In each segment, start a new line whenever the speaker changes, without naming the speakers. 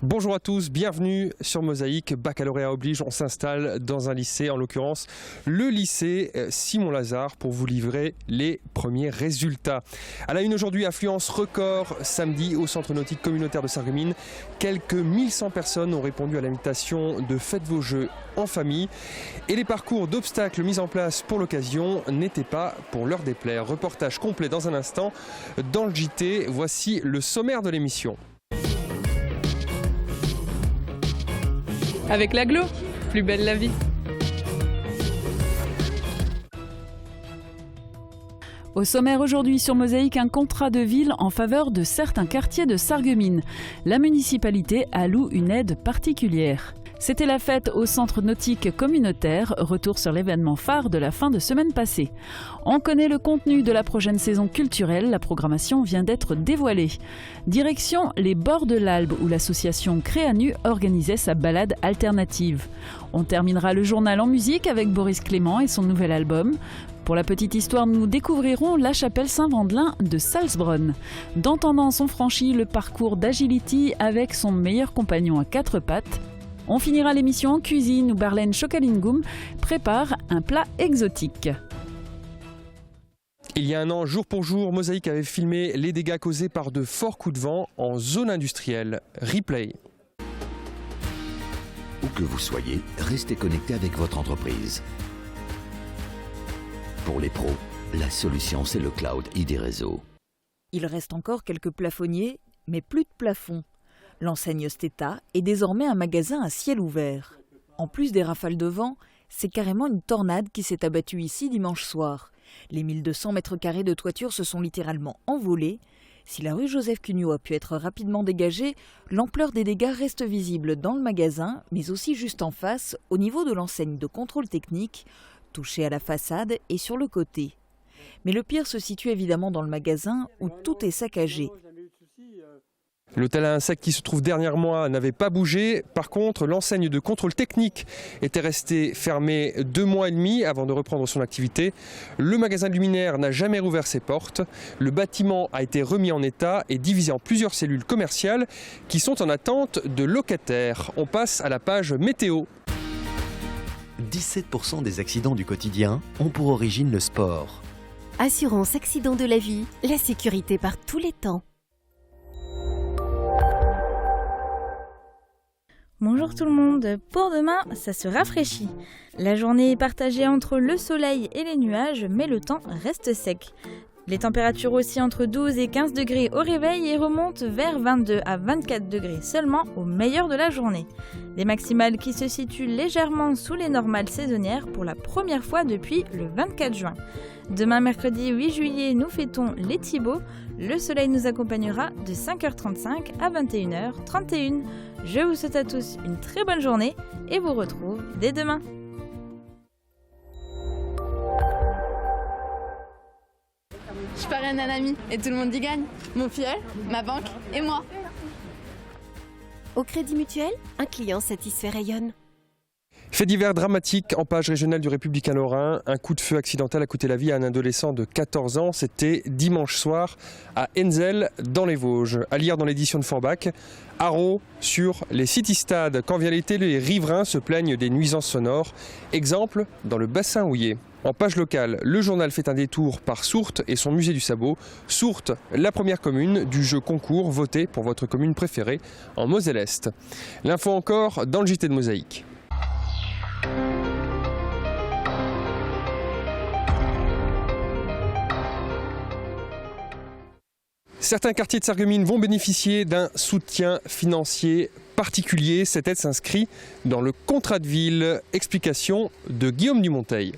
Bonjour à tous, bienvenue sur Mosaïque. Baccalauréat oblige, on s'installe dans un lycée, en l'occurrence le lycée Simon-Lazare, pour vous livrer les premiers résultats. À la une aujourd'hui, affluence record samedi au centre nautique communautaire de Sarreguemines. Quelques 1100 personnes ont répondu à l'invitation de Faites vos jeux en famille. Et les parcours d'obstacles mis en place pour l'occasion n'étaient pas pour leur déplaire. Reportage complet dans un instant dans le JT. Voici le sommaire de l'émission.
Avec l'agglo, plus belle la vie. Au sommaire aujourd'hui sur Mosaïque, un contrat de ville en faveur de certains quartiers de Sarreguemines. La municipalité alloue une aide particulière. C'était la fête au centre nautique communautaire, retour sur l'événement phare de la fin de semaine passée. On connaît le contenu de la prochaine saison culturelle, la programmation vient d'être dévoilée. Direction les bords de l'Albe où l'association Créanu organisait sa balade alternative. On terminera le journal en musique avec Boris Clément et son nouvel album. Pour la petite histoire, nous découvrirons la chapelle Saint-Vendelin de Salzbronn. Dans Tendance, on franchit le parcours d'Agility avec son meilleur compagnon à quatre pattes. On finira l'émission en cuisine où Barlène Chokalingum prépare un plat exotique.
Il y a un an, jour pour jour, Mosaïque avait filmé les dégâts causés par de forts coups de vent en zone industrielle. Replay.
Où que vous soyez, restez connecté avec votre entreprise. Pour les pros, la solution c'est le cloud ID Réseau.
Il reste encore quelques plafonniers, mais plus de plafond. L'enseigne Steta est désormais un magasin à ciel ouvert. En plus des rafales de vent, c'est carrément une tornade qui s'est abattue ici dimanche soir. Les 1200 mètres carrés de toiture se sont littéralement envolés. Si la rue Joseph Cugnot a pu être rapidement dégagée, l'ampleur des dégâts reste visible dans le magasin, mais aussi juste en face, au niveau de l'enseigne de contrôle technique, touchée à la façade et sur le côté. Mais le pire se situe évidemment dans le magasin où tout est saccagé.
L'hôtel à insectes qui se trouve derrière moi n'avait pas bougé. Par contre, l'enseigne de contrôle technique était restée fermée 2 mois et demi avant de reprendre son activité. Le magasin de luminaires n'a jamais rouvert ses portes. Le bâtiment a été remis en état et divisé en plusieurs cellules commerciales qui sont en attente de locataires. On passe à la page météo.
17% des accidents du quotidien ont pour origine le sport.
Assurance accident de la vie, la sécurité par tous les temps.
Bonjour tout le monde, pour demain, ça se rafraîchit. La journée est partagée entre le soleil et les nuages, mais le temps reste sec. Les températures oscillent entre 12 et 15 degrés au réveil et remontent vers 22 à 24 degrés seulement au meilleur de la journée. Des maximales qui se situent légèrement sous les normales saisonnières pour la première fois depuis le 24 juin. Demain mercredi 8 juillet, nous fêtons les Thibauts. Le soleil nous accompagnera de 5h35 à 21h31. Je vous souhaite à tous une très bonne journée et vous retrouve dès demain.
Je parraine un ami et tout le monde y gagne. Mon filleul, ma banque et moi.
Au Crédit Mutuel, un client satisfait rayonne.
Fait divers dramatique en page régionale du Républicain Lorrain. Un coup de feu accidentel a coûté la vie à un adolescent de 14 ans. C'était dimanche soir à Enzel dans les Vosges. À lire dans l'édition de Forbach. Haro sur les city-stades. Quand vient l'été, les riverains se plaignent des nuisances sonores. Exemple dans le bassin houillé. En page locale, le journal fait un détour par Sourtes et son musée du sabot. Sourtes, la première commune du jeu concours voté pour votre commune préférée en Moselle-Est. L'info encore dans le JT de Mosaïque. Certains quartiers de Sarreguemines vont bénéficier d'un soutien financier particulier. Cette aide s'inscrit dans le contrat de ville. Explication de Guillaume Dumonteil.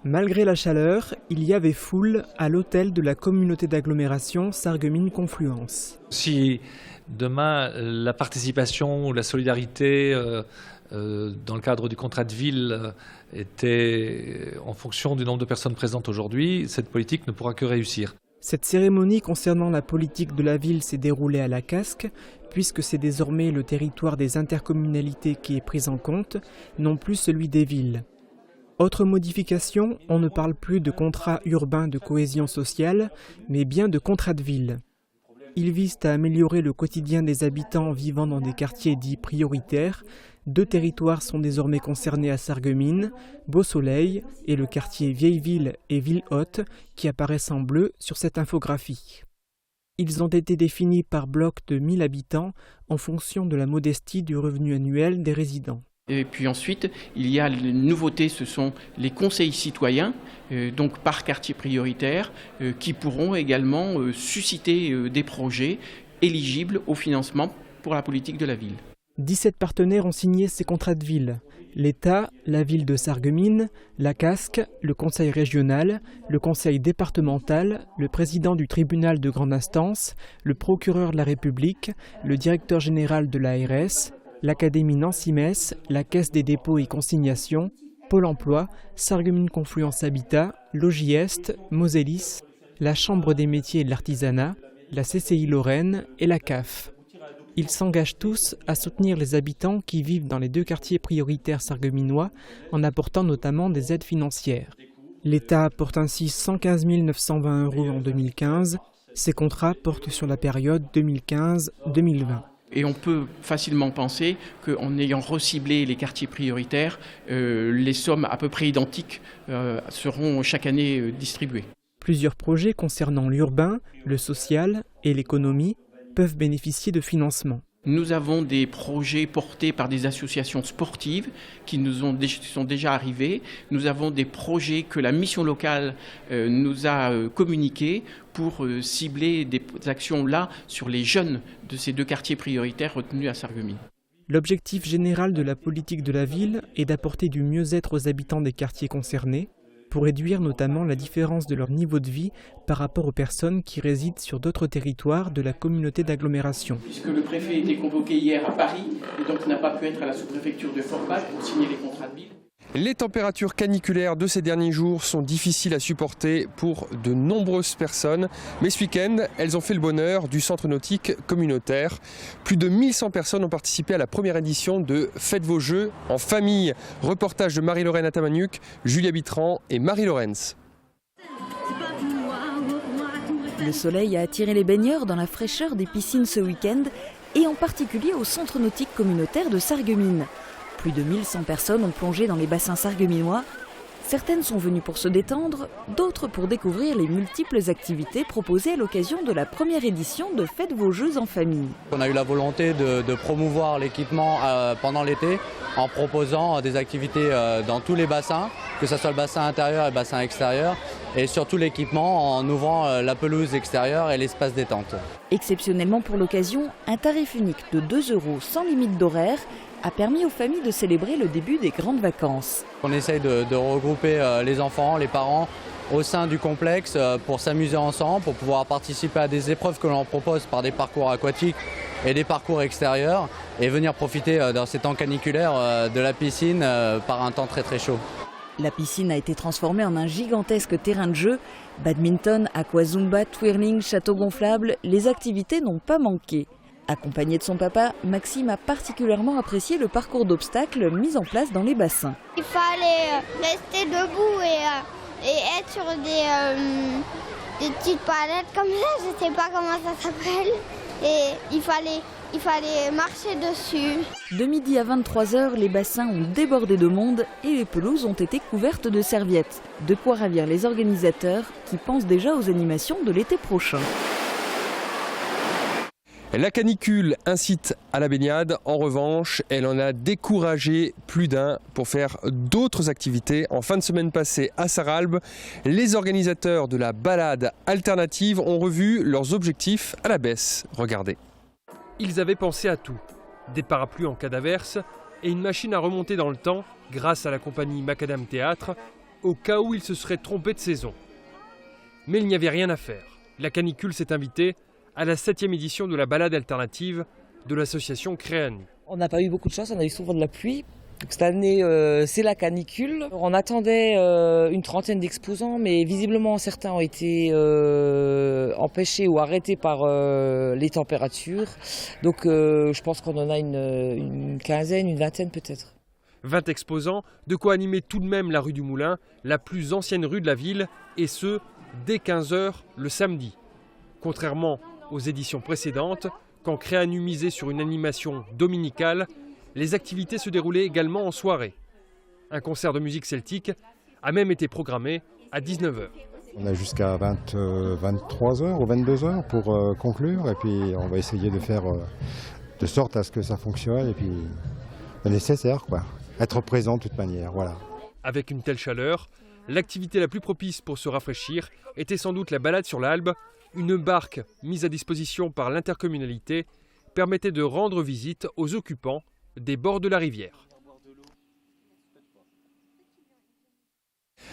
Malgré la chaleur, il y avait foule à l'hôtel de la communauté d'agglomération Sarreguemines Confluence.
Si demain la participation ou la solidarité dans le cadre du contrat de ville était en fonction du nombre de personnes présentes aujourd'hui, cette politique ne pourra que réussir.
Cette cérémonie concernant la politique de la ville s'est déroulée à la Casque, puisque c'est désormais le territoire des intercommunalités qui est pris en compte, non plus celui des villes. Autre modification, on ne parle plus de contrat urbain de cohésion sociale, mais bien de contrat de ville. Ils visent à améliorer le quotidien des habitants vivant dans des quartiers dits prioritaires. 2 territoires sont désormais concernés à Sarreguemines, Beau-Soleil et le quartier Vieille-Ville et Ville-Haute qui apparaissent en bleu sur cette infographie. Ils ont été définis par bloc de 1000 habitants en fonction de la modestie du revenu annuel des résidents.
Et puis ensuite, il y a les nouveautés, ce sont les conseils citoyens, donc par quartier prioritaire, qui pourront également susciter des projets éligibles au financement pour la politique de la ville.
17 partenaires ont signé ces contrats de ville. L'État, la ville de Sarreguemines, la Casque, le conseil régional, le conseil départemental, le président du tribunal de grande instance, le procureur de la République, le directeur général de l'ARS, l'Académie Nancy-Metz, la Caisse des dépôts et consignations, Pôle emploi, Sarreguemines Confluence Habitat, Logis Est, Mosellis, la Chambre des métiers et de l'artisanat, la CCI Lorraine et la CAF. Ils s'engagent tous à soutenir les habitants qui vivent dans les 2 quartiers prioritaires sarregueminois en apportant notamment des aides financières. L'État apporte ainsi 115 920 € en 2015. Ces contrats portent sur la période 2015-2020.
Et on peut facilement penser qu'en ayant reciblé les quartiers prioritaires, les sommes à peu près identiques seront chaque année distribuées.
Plusieurs projets concernant l'urbain, le social et l'économie peuvent bénéficier de financement.
Nous avons des projets portés par des associations sportives qui sont déjà arrivés. Nous avons des projets que la mission locale nous a communiqués pour cibler des actions là sur les jeunes de ces 2 quartiers prioritaires retenus à Sarreguemines.
L'objectif général de la politique de la ville est d'apporter du mieux-être aux habitants des quartiers concernés, pour réduire notamment la différence de leur niveau de vie par rapport aux personnes qui résident sur d'autres territoires de la communauté d'agglomération.
Puisque le préfet était convoqué hier à Paris et donc n'a pas pu être à la sous-préfecture de Forbach pour signer les contrats de ville.
Les températures caniculaires de ces derniers jours sont difficiles à supporter pour de nombreuses personnes. Mais ce week-end, elles ont fait le bonheur du centre nautique communautaire. Plus de 1100 personnes ont participé à la première édition de Faites vos jeux en famille. Reportage de Marie-Lorraine Atamaniuk, Julia Bitran et Marie Lorenz.
Le soleil a attiré les baigneurs dans la fraîcheur des piscines ce week-end et en particulier au centre nautique communautaire de Sarreguemines. Plus de 1100 personnes ont plongé dans les bassins sarregueminois. Certaines sont venues pour se détendre, d'autres pour découvrir les multiples activités proposées à l'occasion de la première édition de Faites vos jeux en famille.
On a eu la volonté de promouvoir l'équipement pendant l'été en proposant des activités dans tous les bassins, que ce soit le bassin intérieur et le bassin extérieur, et surtout l'équipement en ouvrant la pelouse extérieure et l'espace détente.
Exceptionnellement pour l'occasion, un tarif unique de 2 € sans limite d'horaire a permis aux familles de célébrer le début des grandes vacances.
On essaye de regrouper les enfants, les parents au sein du complexe pour s'amuser ensemble, pour pouvoir participer à des épreuves que l'on propose par des parcours aquatiques et des parcours extérieurs et venir profiter dans ces temps caniculaires de la piscine par un temps très très chaud.
La piscine a été transformée en un gigantesque terrain de jeu. Badminton, aquazumba, twirling, château gonflable, les activités n'ont pas manqué. Accompagné de son papa, Maxime a particulièrement apprécié le parcours d'obstacles mis en place dans les bassins.
Il fallait rester debout et être sur des petites palettes comme ça, je ne sais pas comment ça s'appelle. Et il fallait marcher dessus.
De midi à 23h, les bassins ont débordé de monde et les pelouses ont été couvertes de serviettes. De quoi ravir les organisateurs qui pensent déjà aux animations de l'été prochain.
La canicule incite à la baignade. En revanche, elle en a découragé plus d'un pour faire d'autres activités. En fin de semaine passée à Sarralbe, les organisateurs de la balade alternative ont revu leurs objectifs à la baisse. Regardez. Ils avaient pensé à tout. Des parapluies en cas d'averse et une machine à remonter dans le temps grâce à la compagnie Macadam Théâtre au cas où ils se seraient trompés de saison. Mais il n'y avait rien à faire. La canicule s'est invitée à la 7e édition de la balade alternative de l'association Créanu.
On n'a pas eu beaucoup de chance, on a eu souvent de la pluie. Donc cette année, c'est la canicule. On attendait une trentaine d'exposants, mais visiblement certains ont été empêchés ou arrêtés par les températures. Donc je pense qu'on en a une quinzaine, une vingtaine peut-être.
20 exposants, de quoi animer tout de même la rue du Moulin, la plus ancienne rue de la ville, et ce, dès 15h le samedi. Contrairement aux éditions précédentes, quand Créanu misait sur une animation dominicale, les activités se déroulaient également en soirée. Un concert de musique celtique a même été programmé à 19h.
On a jusqu'à 23h ou 22h pour conclure, et puis on va essayer de faire de sorte à ce que ça fonctionne, et puis le nécessaire, quoi. Être présent de toute manière, voilà.
Avec une telle chaleur, l'activité la plus propice pour se rafraîchir était sans doute la balade sur l'Albe. Une barque mise à disposition par l'intercommunalité permettait de rendre visite aux occupants des bords de la rivière.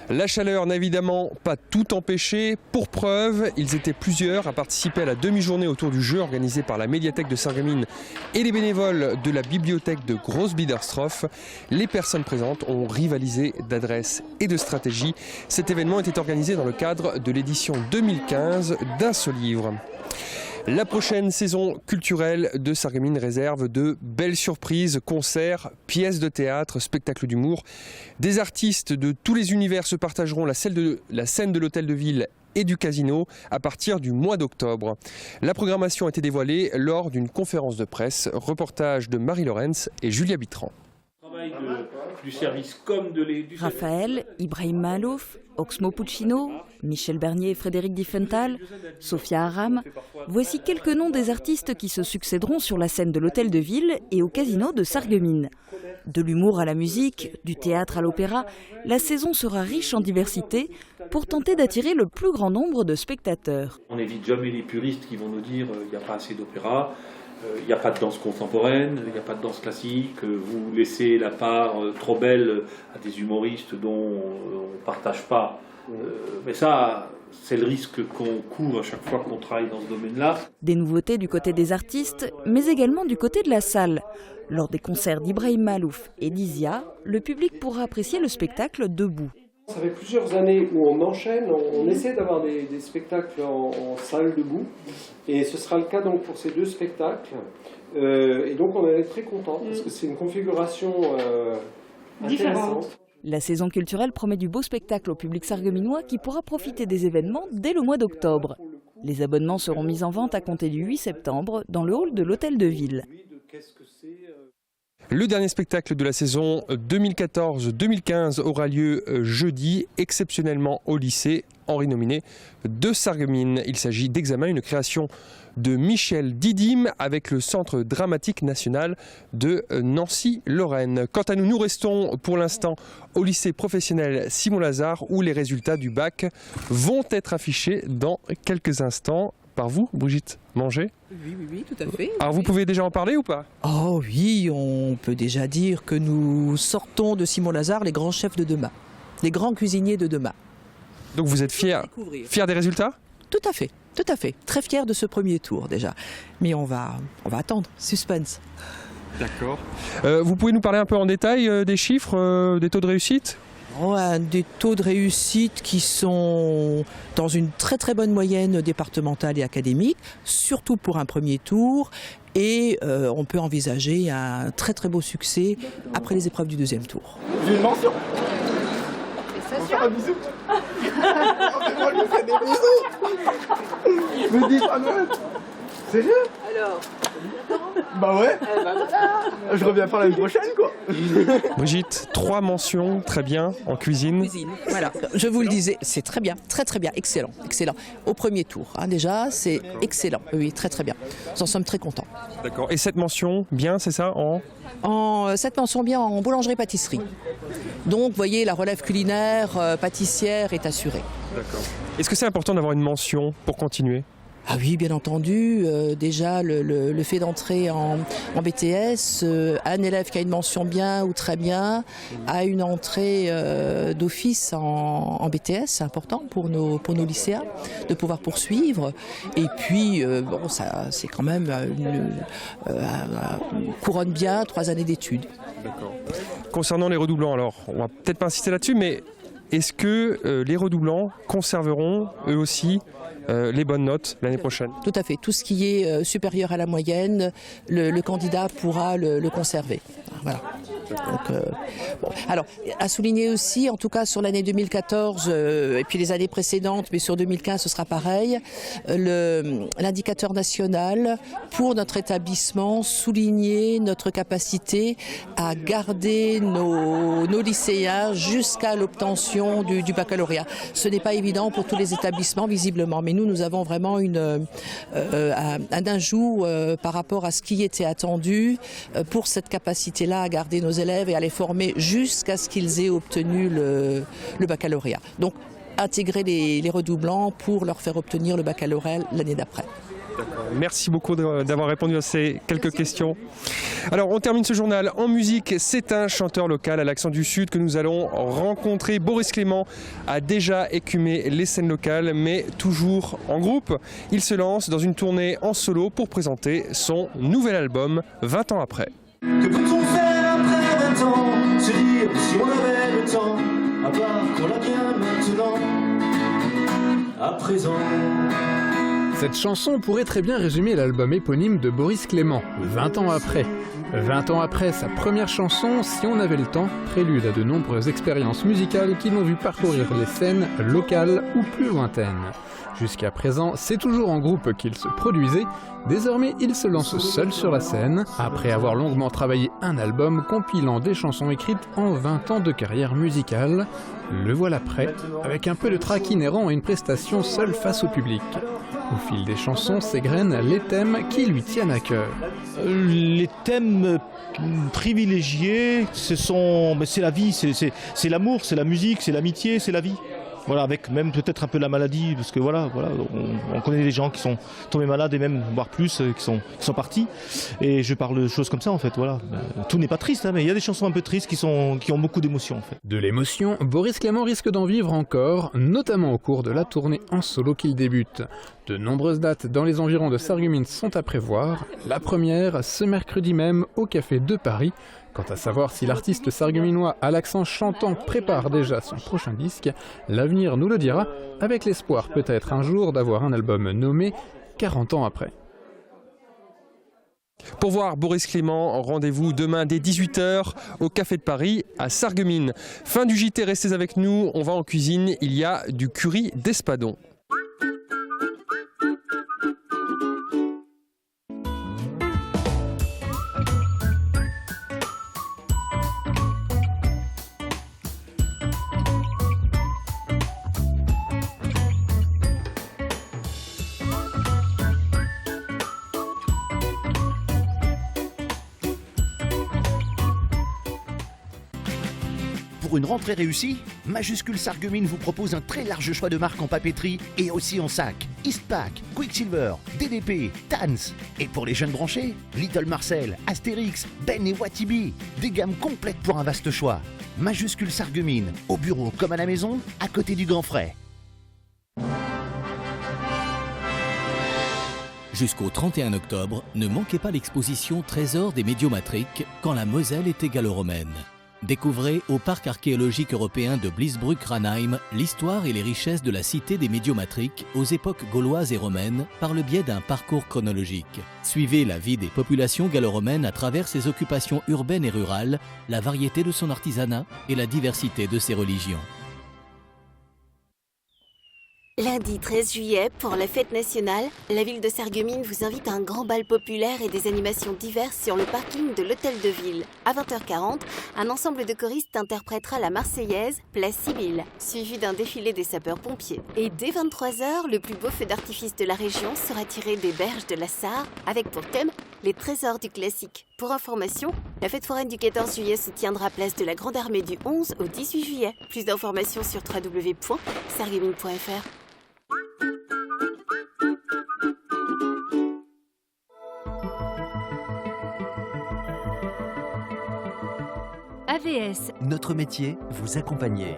La chaleur n'a évidemment pas tout empêché. Pour preuve, ils étaient plusieurs à participer à la demi-journée autour du jeu organisée par la médiathèque de Sarreguemines et les bénévoles de la bibliothèque de Groß-Biederstroff. Les personnes présentes ont rivalisé d'adresse et de stratégie. Cet événement était organisé dans le cadre de l'édition 2015 d'Un seul livre. La prochaine saison culturelle de Sarreguemines réserve de belles surprises, concerts, pièces de théâtre, spectacles d'humour. Des artistes de tous les univers se partageront la scène de l'hôtel de ville et du casino à partir du mois d'octobre. La programmation a été dévoilée lors d'une conférence de presse. Reportage de Marie Lorenz et Julia Bitran.
Du service comme de
Raphaël, Ibrahim Malouf, Oxmo Puccino, Michel Bernier et Frédéric Diffenthal, Sophia Aram, voici quelques noms des artistes qui se succéderont sur la scène de l'hôtel de ville et au casino de Sarreguemines. De l'humour à la musique, du théâtre à l'opéra, la saison sera riche en diversité pour tenter d'attirer le plus grand nombre de spectateurs.
On n'évite jamais les puristes qui vont nous dire qu'il n'y a pas assez d'opéra. Il n'y a pas de danse contemporaine, il n'y a pas de danse classique, vous laissez la part trop belle à des humoristes dont on ne partage pas. Mais ça, c'est le risque qu'on court à chaque fois qu'on travaille dans ce domaine-là.
Des nouveautés du côté des artistes, mais également du côté de la salle. Lors des concerts d'Ibrahim Malouf et d'Isia, le public pourra apprécier le spectacle debout.
Ça fait plusieurs années où on enchaîne, on essaie d'avoir des spectacles en salle debout, et ce sera le cas donc pour ces deux spectacles. Et donc on est très contents parce que c'est une configuration intéressante.
La saison culturelle promet du beau spectacle au public sarregueminois qui pourra profiter des événements dès le mois d'octobre. Les abonnements seront mis en vente à compter du 8 septembre dans le hall de l'hôtel de ville.
Le dernier spectacle de la saison 2014-2015 aura lieu jeudi, exceptionnellement au lycée Henri Nominé de Sarreguemines. Il s'agit d'Examen, une création de Michel Didim avec le Centre dramatique national de Nancy-Lorraine. Quant à nous, nous restons pour l'instant au lycée professionnel Simon Lazare où les résultats du bac vont être affichés dans quelques instants. Par vous, Brigitte Manger?
Oui, tout à fait.
Alors vous pouvez déjà en parler ou pas?
Oh oui, on peut déjà dire que nous sortons de Simon Lazare les grands chefs de demain, les grands cuisiniers de demain.
Donc vous êtes fiers des résultats?
Tout à fait, tout à fait. Très fiers de ce premier tour déjà. Mais on va attendre, suspense.
D'accord. Vous pouvez nous parler un peu en détail des chiffres, des taux de réussite?
Des taux de réussite qui sont dans une très très bonne moyenne départementale et académique, surtout pour un premier tour, et on peut envisager un très très beau succès après les épreuves du deuxième tour.
J'ai une mention.
C'est sûr.
Un bisou. On lui fait des bisous. Me dis pas Noël. Sérieux?
Alors
bah ouais. Je reviens pas l'année prochaine quoi.
Brigitte, 3 mentions, très bien, en cuisine.
Voilà, je vous le disais, c'est très bien, excellent. Au premier tour, déjà, c'est excellent. Oui, très très bien. Nous en sommes très contents.
D'accord. Et cette mention, bien, c'est ça,
cette mention bien en boulangerie-pâtisserie. Donc, vous voyez, la relève culinaire, pâtissière est assurée.
D'accord. Est-ce que c'est important d'avoir une mention pour continuer?
Ah oui, bien entendu. Déjà, le fait d'entrer en BTS, un élève qui a une mention bien ou très bien a une entrée d'office en BTS, c'est important pour nos lycéens de pouvoir poursuivre. Et puis, ça, c'est quand même couronne bien 3 années d'études.
D'accord. Concernant les redoublants, alors, on va peut-être pas insister là-dessus, mais est-ce que les redoublants conserveront eux aussi les bonnes notes l'année prochaine?
Tout à fait. Tout ce qui est supérieur à la moyenne, le candidat pourra le conserver. Voilà. Donc, bon. Alors, à souligner aussi, en tout cas sur l'année 2014 et puis les années précédentes, mais sur 2015 ce sera pareil, l'indicateur national pour notre établissement soulignait notre capacité à garder nos lycéens jusqu'à l'obtention du baccalauréat. Ce n'est pas évident pour tous les établissements visiblement, mais nous avons vraiment un ajout par rapport à ce qui était attendu pour cette capacité-là à garder nos élèves et à les former jusqu'à ce qu'ils aient obtenu le baccalauréat. Donc intégrer les redoublants pour leur faire obtenir le baccalauréat l'année d'après.
Merci beaucoup d'avoir répondu à ces quelques questions. Alors on termine ce journal en musique. C'est un chanteur local à l'accent du Sud que nous allons rencontrer. Boris Clément a déjà écumé les scènes locales, mais toujours en groupe. Il se lance dans une tournée en solo pour présenter son nouvel album 20 ans après.
Que peut-on faire après 20 ans? Se dire si on avait le temps, à part qu'on l'a bien maintenant, à présent.
Cette chanson pourrait très bien résumer l'album éponyme de Boris Clément, 20 ans après. 20 ans après sa première chanson, Si on avait le temps, prélude à de nombreuses expériences musicales qui l'ont vu parcourir les scènes locales ou plus lointaines. Jusqu'à présent, c'est toujours en groupe qu'il se produisait. Désormais, il se lance seul sur la scène, après avoir longuement travaillé un album compilant des chansons écrites en 20 ans de carrière musicale. Le voilà prêt, avec un peu de trac inhérent à une prestation seule face au public. Au fil des chansons s'égrènent les thèmes qui lui tiennent à cœur.
Les thèmes privilégiés, c'est la vie, c'est l'amour, c'est la musique, c'est l'amitié, c'est la vie. Voilà, avec même peut-être un peu la maladie, parce que voilà, on connaît des gens qui sont tombés malades et même, voire plus, qui sont partis. Et je parle de choses comme ça en fait, voilà. Tout n'est pas triste, hein, mais il y a des chansons un peu tristes qui ont beaucoup d'émotions en fait.
De l'émotion, Boris Clément risque d'en vivre encore, notamment au cours de la tournée en solo qu'il débute. De nombreuses dates dans les environs de Sarreguemines sont à prévoir. La première, ce mercredi même, au Café de Paris. Quant à savoir si l'artiste sarregueminois à l'accent chantant prépare déjà son prochain disque, l'avenir nous le dira, avec l'espoir peut-être un jour d'avoir un album nommé 40 ans après.
Pour voir Boris Clément, rendez-vous demain dès 18h au Café de Paris à Sarreguemines. Fin du JT, restez avec nous, on va en cuisine, il y a du curry d'espadon.
Pour une rentrée réussie, Majuscule Sarreguemines vous propose un très large choix de marques en papeterie et aussi en sac. Eastpak, Quicksilver, DDP, Tans. Et pour les jeunes branchés, Little Marcel, Astérix, Ben et Watibi. Des gammes complètes pour un vaste choix. Majuscule Sarreguemines, au bureau comme à la maison, à côté du Grand Frais.
Jusqu'au 31 octobre, ne manquez pas l'exposition Trésors des Médiomatriques quand la Moselle était gallo-romaine. Découvrez au parc archéologique européen de Bliesbruck-Ranheim l'histoire et les richesses de la cité des Médiomatriques aux époques gauloises et romaines par le biais d'un parcours chronologique. Suivez la vie des populations gallo-romaines à travers ses occupations urbaines et rurales, la variété de son artisanat et la diversité de ses religions.
Lundi 13 juillet, pour la fête nationale, la ville de Sarreguemines vous invite à un grand bal populaire et des animations diverses sur le parking de l'Hôtel de Ville. À 20h40, un ensemble de choristes interprétera la Marseillaise, Place Sibylle, suivi d'un défilé des sapeurs-pompiers. Et dès 23h, le plus beau feu d'artifice de la région sera tiré des berges de la Sarre, avec pour thème les trésors du classique. Pour information, la fête foraine du 14 juillet se tiendra place de la Grande Armée du 11 au 18 juillet. Plus d'informations sur www.sarreguemines.fr.
AVS. Notre métier, vous accompagner.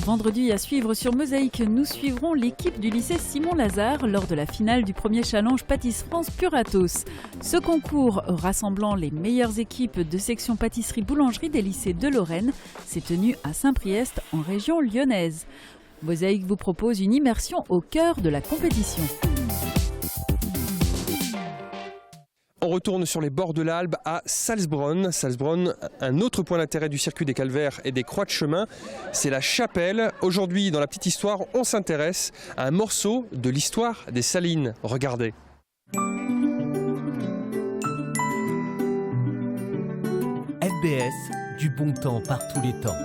Vendredi à suivre sur Mosaïque, nous suivrons l'équipe du lycée Simon-Lazare lors de la finale du premier challenge Pâtisse France Puratos. Ce concours, rassemblant les meilleures équipes de section pâtisserie-boulangerie des lycées de Lorraine, s'est tenu à Saint-Priest en région lyonnaise. Mosaïque vous propose une immersion au cœur de la compétition.
retourne sur les bords de l'Albe à Salzbronn. Salzbronn, un autre point d'intérêt du circuit des calvaires et des croix de chemin, c'est la chapelle. Aujourd'hui, dans la petite histoire, on s'intéresse à un morceau de l'histoire des Salines. Regardez.
FBS, du bon temps par tous les temps.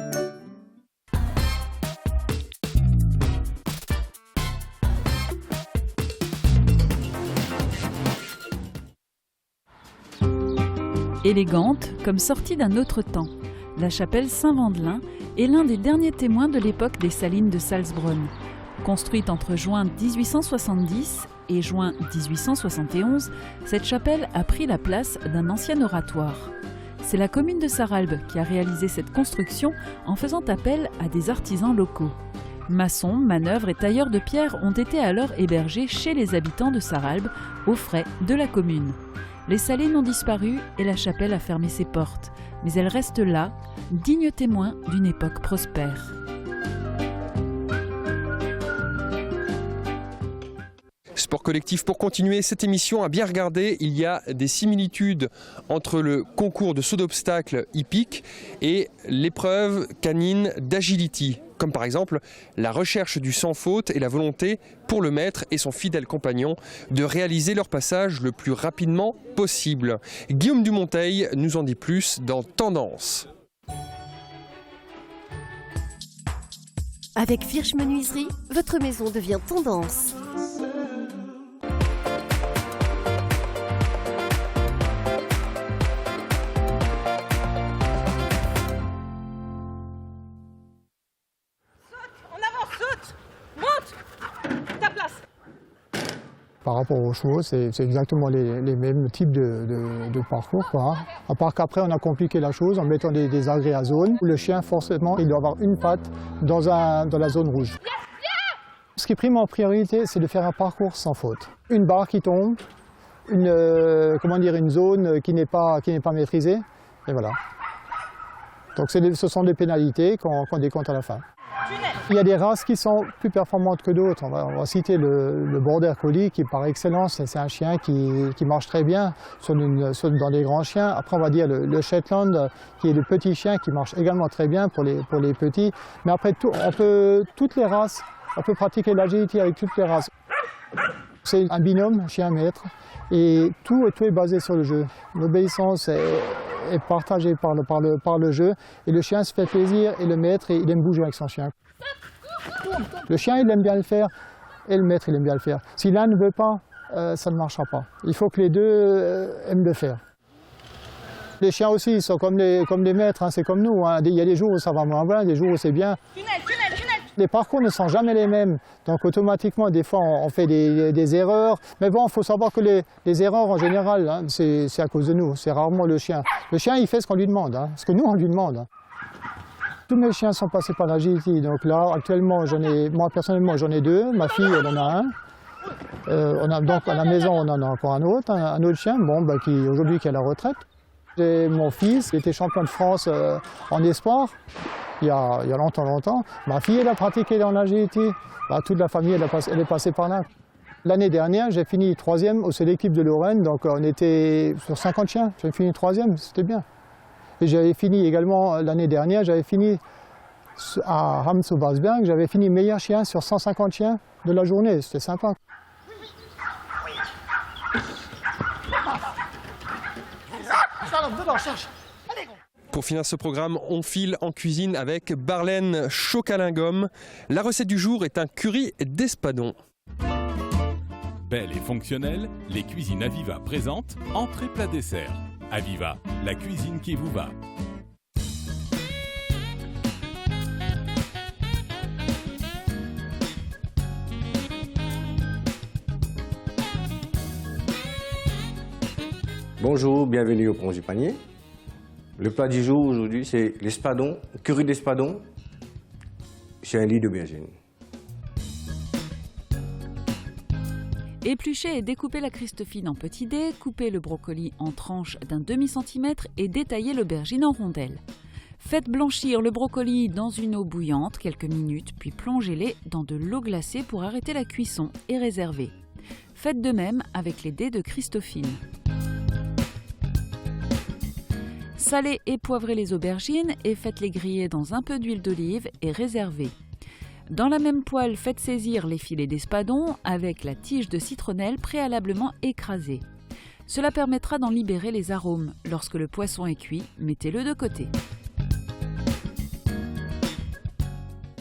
Élégante, comme sortie d'un autre temps, la chapelle Saint-Vendelin est l'un des derniers témoins de l'époque des Salines de Salzbronn. Construite entre juin 1870 et juin 1871, cette chapelle a pris la place d'un ancien oratoire. C'est la commune de Sarralbe qui a réalisé cette construction en faisant appel à des artisans locaux. Maçons, manœuvres et tailleurs de pierre ont été alors hébergés chez les habitants de Sarralbe, aux frais de la commune. Les Salines ont disparu et la chapelle a fermé ses portes, mais elle reste là, digne témoin d'une époque prospère.
Sport collectif, pour continuer cette émission à bien regarder, il y a des similitudes entre le concours de saut d'obstacle hippique et l'épreuve canine d'agility, comme par exemple la recherche du sans faute et la volonté pour le maître et son fidèle compagnon de réaliser leur passage le plus rapidement possible. Guillaume Dumonteil nous en dit plus dans Tendance.
Avec Firch Menuiserie, votre maison devient tendance.
Par rapport aux chevaux, c'est exactement les mêmes types de parcours, quoi. À part qu'après, on a compliqué la chose en mettant des agréazones. Le chien, forcément, il doit avoir une patte dans la zone rouge. Ce qui prime en priorité, c'est de faire un parcours sans faute. Une barre qui tombe, une zone qui n'est pas maîtrisée, et voilà. Donc ce sont des pénalités qu'on décompte à la fin. Il y a des races qui sont plus performantes que d'autres. On va citer le Border Collie qui par excellence, c'est un chien qui marche très bien dans les grands chiens. Après on va dire le Shetland qui est le petit chien qui marche également très bien pour les petits. Mais après toutes les races, on peut pratiquer l'agility avec toutes les races. C'est un binôme chien-maître et tout est basé sur le jeu. L'obéissance est partagée par le jeu et le chien se fait plaisir et le maître il aime bouger avec son chien. Le chien il aime bien le faire et le maître il aime bien le faire. Si l'un ne veut pas, ça ne marchera pas. Il faut que les deux aiment le faire. Les chiens aussi ils sont comme les maîtres, hein, c'est comme nous. Hein. Il y a des jours où ça va moins bien, des jours où c'est bien. Les parcours ne sont jamais les mêmes, donc automatiquement, des fois, on fait des erreurs. Mais bon, il faut savoir que les erreurs, en général, hein, c'est à cause de nous, c'est rarement le chien. Le chien, il fait ce qu'on lui demande, hein, ce que nous, on lui demande. Hein. Tous mes chiens sont passés par l'agility, donc là, actuellement, moi, personnellement, j'en ai deux. Ma fille, elle en a un. Donc, à la maison, on en a encore un autre chien, aujourd'hui, qui est à la retraite. J'ai mon fils, qui était champion de France en espoir. Il y a longtemps. Ma fille, elle a pratiqué dans l'agility. Toute la famille, elle est passée par là. L'année dernière, j'ai fini 3e au sélectif de Lorraine, donc on était sur 50 chiens. J'ai fini 3e, c'était bien. Et j'avais fini également, l'année dernière, j'avais fini à Rams-au-Basberg, j'avais fini meilleur chien sur 150 chiens de la journée, c'était sympa.
Pour finir ce programme, on file en cuisine avec Barlène Chocalingom. La recette du jour est un curry d'espadon.
Belle et fonctionnelle, les cuisines Aviva présentent entrée plat dessert. Aviva, la cuisine qui vous va.
Bonjour, bienvenue au Pont du Panier. Le plat du jour aujourd'hui, c'est l'espadon, curry d'espadon sur un lit d'aubergine.
Épluchez et découpez la Christophine en petits dés, coupez le brocoli en tranches d'un demi-centimètre et détaillez l'aubergine en rondelles. Faites blanchir le brocoli dans une eau bouillante quelques minutes, puis plongez-les dans de l'eau glacée pour arrêter la cuisson et réserver. Faites de même avec les dés de Christophine. Salez et poivrez les aubergines et faites-les griller dans un peu d'huile d'olive et réservez. Dans la même poêle, faites saisir les filets d'espadon avec la tige de citronnelle préalablement écrasée. Cela permettra d'en libérer les arômes. Lorsque le poisson est cuit, mettez-le de côté.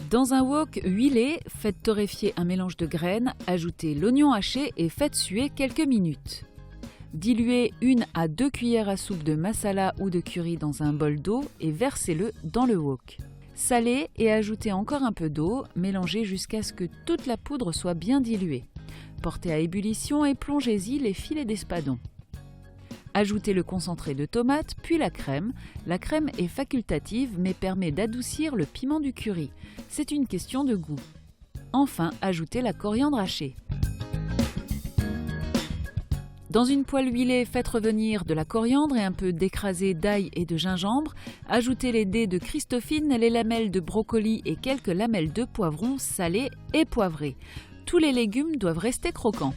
Dans un wok huilé, faites torréfier un mélange de graines, ajoutez l'oignon haché et faites suer quelques minutes. Diluez 1 à 2 cuillères à soupe de masala ou de curry dans un bol d'eau et versez-le dans le wok. Salez et ajoutez encore un peu d'eau, mélangez jusqu'à ce que toute la poudre soit bien diluée. Portez à ébullition et plongez-y les filets d'espadon. Ajoutez le concentré de tomate, puis la crème. La crème est facultative mais permet d'adoucir le piment du curry. C'est une question de goût. Enfin, ajoutez la coriandre hachée. Dans une poêle huilée, faites revenir de la coriandre et un peu d'écrasé d'ail et de gingembre. Ajoutez les dés de Christophine, les lamelles de brocoli et quelques lamelles de poivron salés et poivrés. Tous les légumes doivent rester croquants.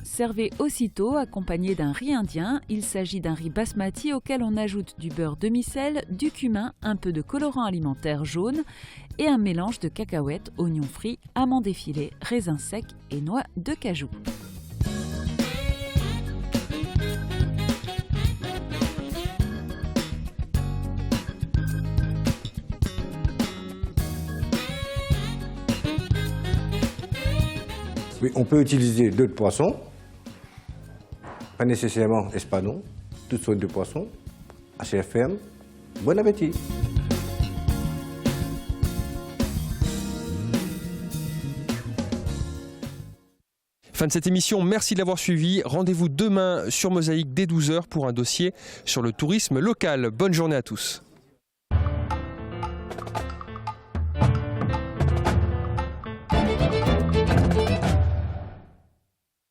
Servez aussitôt accompagné d'un riz indien. Il s'agit d'un riz basmati auquel on ajoute du beurre demi-sel, du cumin, un peu de colorant alimentaire jaune et un mélange de cacahuètes, oignons frits, amandes effilées, raisins secs et noix de cajou.
Oui, on peut utiliser d'œufs de poisson, pas nécessairement espadon, toutes sortes de poissons, à chair ferme. Bon appétit!
Fin de cette émission, merci de l'avoir suivi. Rendez-vous demain sur Mosaïque dès 12h pour un dossier sur le tourisme local. Bonne journée à tous.